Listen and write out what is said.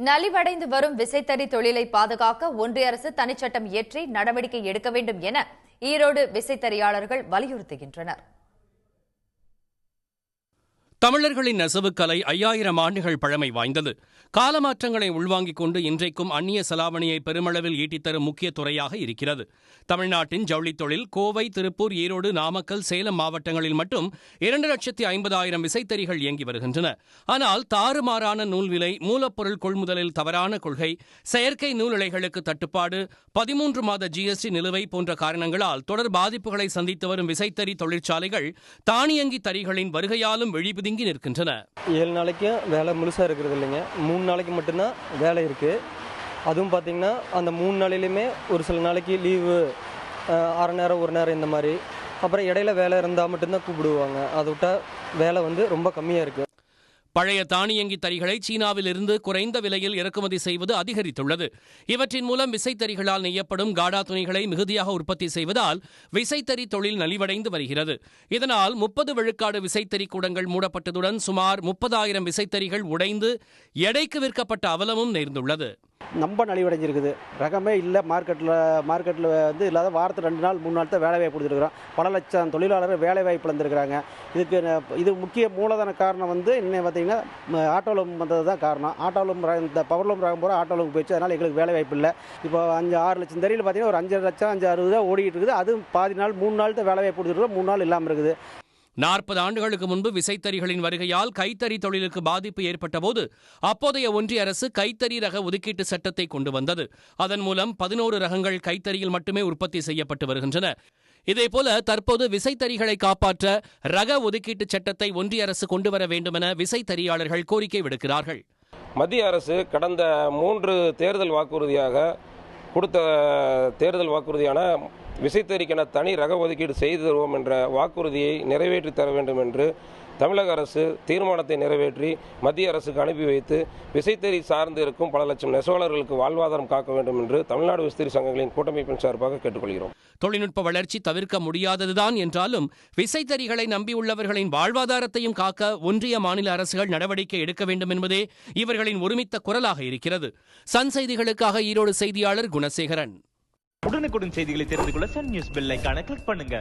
நலிவடைந்து வரும் விசைத்தறி தொழிலை பாதுகாக்க ஒன்றிய அரசு தனிச்சட்டம் இயற்றி நடவடிக்கை எடுக்க வேண்டும் என ஈரோடு விசைத்தறியாளர்கள் வலியுறுத்துகின்றனர். தமிழர்களின் நெசவுக்கலை 5000 ஆண்டுகள் பழமை வாய்ந்தது. காலமாற்றங்களை உள்வாங்கிக் கொண்டு இன்றைக்கும் அந்நிய செலாவணியை பெருமளவில் ஈட்டித்தரும் முக்கிய துறையாக இருக்கிறது. தமிழ்நாட்டின் ஜவுளித் தொழில் கோவை, திருப்பூர், ஈரோடு, நாமக்கல், சேலம் மாவட்டங்களில் மட்டும் 2,50,000 விசைத்தறிகள் இயங்கி வருகின்றன. ஆனால் தாறுமாறான நூல் விலை, மூலப்பொருள் கொள்முதலில் தவறான கொள்கை, செயற்கை நூல் இழைகளுக்கு தட்டுப்பாடு, 13 மாத GST நிலுவை போன்ற காரணங்களால் தொடர் பாதிப்புகளை சந்தித்து வரும் விசைத்தறி தொழிற்சாலைகள் தானியங்கி தறிகளின் வருகையாலும் விழிப்பு நிற்கின்றன. 7 நாளைக்கு வேலை முழுசா இருக்கிறது இல்லைங்க. 3 நாளைக்கு மட்டும்தான் வேலை இருக்கு. அதுவும் பார்த்தீங்கன்னா அந்த 3 நாளிலுமே ஒரு சில நாளைக்கு லீவு, அரை நேரம் ஒரு நேரம் இந்த மாதிரி. அப்புறம் இடையில வேலை இருந்தால் மட்டும்தான் கூப்பிடுவாங்க. அதை விட்டா வேலை ரொம்ப கம்மியாக இருக்கு. பழைய தானியங்கி தறிகளை சீனாவில் இருந்து குறைந்த விலையில் இறக்குமதி செய்வது அதிகரித்துள்ளது. இவற்றின் மூலம் விசைத்தறிகளால் நெய்யப்படும் காடா துணிகளை மிகுதியாக உற்பத்தி செய்வதால் விசைத்தறி தொழில் நலிவடைந்து வருகிறது. இதனால் 30 விழுக்காடு விசைத்தறி கூடங்கள் மூடப்பட்டதுடன் சுமார் 30,000 விசைத்தறிகள் உடைந்து எடைக்கு விற்கப்பட்ட அவலமும் நேர்ந்துள்ளது. ரொம்ப நலிவடைஞ்சிருக்குது. ரகமே இல்லை. மார்க்கெட்டில் இல்லாத வாரத்தில் 2 நாள் 3 நாள் தான் வேலை வாய்ப்பு கொடுத்துருக்குறோம். பல லட்சம் தொழிலாளர்கள் வேலை வாய்ப்பு இழந்திருக்கிறாங்க. இது முக்கிய மூலதன காரணம் இன்னும் பார்த்தீங்கன்னா ஆட்டோலூம் வந்தது தான் காரணம். ஆட்டோலூம் இந்த பவர்லூம் ரகம் போகிற ஆட்டோலூம் போயிடுச்சு. அதனால் எங்களுக்கு வேலை வாய்ப்பு இல்லை. இப்போ 5-6 லட்சம் தறியில் பார்த்தீங்கன்னா ஒரு 5 லட்சம் 5-6 தான் ஓடிக்கிட்டு இருக்குது. அதுவும் பாதி நாள் 3 நாள் தான் வேலை வாய்ப்பு கொடுத்துருக்குறோம். 3 நாள் இல்லாமல் இருக்குது. 40 ஆண்டுகளுக்கு முன்பு விசைத்தறிகளின் வருகையால் கைத்தறி தொழிலுக்கு பாதிப்பு ஏற்பட்ட போது அப்போதைய ஒன்றிய அரசு கைத்தறி ரக ஒதுக்கீட்டு சட்டத்தை கொண்டு வந்தது. அதன் மூலம் 11 ரகங்கள் கைத்தறியில் மட்டுமே உற்பத்தி செய்யப்பட்டு வருகின்றன. இதேபோல தற்போது விசைத்தறிகளை காப்பாற்ற ரக ஒதுக்கீட்டு சட்டத்தை ஒன்றிய அரசு கொண்டு வர வேண்டுமென விசைத்தறியாளர்கள் கோரிக்கை விடுக்கிறார்கள். மத்திய அரசு கடந்த 3 தேர்தல் வாக்குறுதியாக கொடுத்த தேர்தல் வாக்குறுதியான விசைத்தறிக்கென தனி ரக ஒதுக்கீடு செய்து தருவோம் என்ற வாக்குறுதியை நிறைவேற்றி தர வேண்டும் என்று தமிழக அரசு தீர்மானத்தை நிறைவேற்றி மத்திய அரசுக்கு அனுப்பி வைத்து விசைத்தறி சார்ந்து இருக்கும் பல லட்சம் நெசவாளர்களுக்கு வாழ்வாதாரம் காக்க வேண்டும் என்று தமிழ்நாடு விசைத்தறி சங்கங்களின் கூட்டமைப்பின் சார்பாக கேட்டுக்கொள்கிறோம். தொழில்நுட்ப வளர்ச்சி தவிர்க்க முடியாததுதான் என்றாலும் விசைத்தறிகளை நம்பியுள்ளவர்களின் வாழ்வாதாரத்தையும் காக்க ஒன்றிய மாநில அரசுகள் நடவடிக்கை எடுக்க வேண்டும் என்பதே இவர்களின் ஒருமித்த குரலாக இருக்கிறது. சன் செய்திகளுக்காக ஈரோடு செய்தியாளர் குணசேகரன். உடனுக்குடன் செய்திகளை தெரிந்து கொள்ள சன் நியூஸ் பெல் ஐகானை கிளிக் பண்ணுங்க.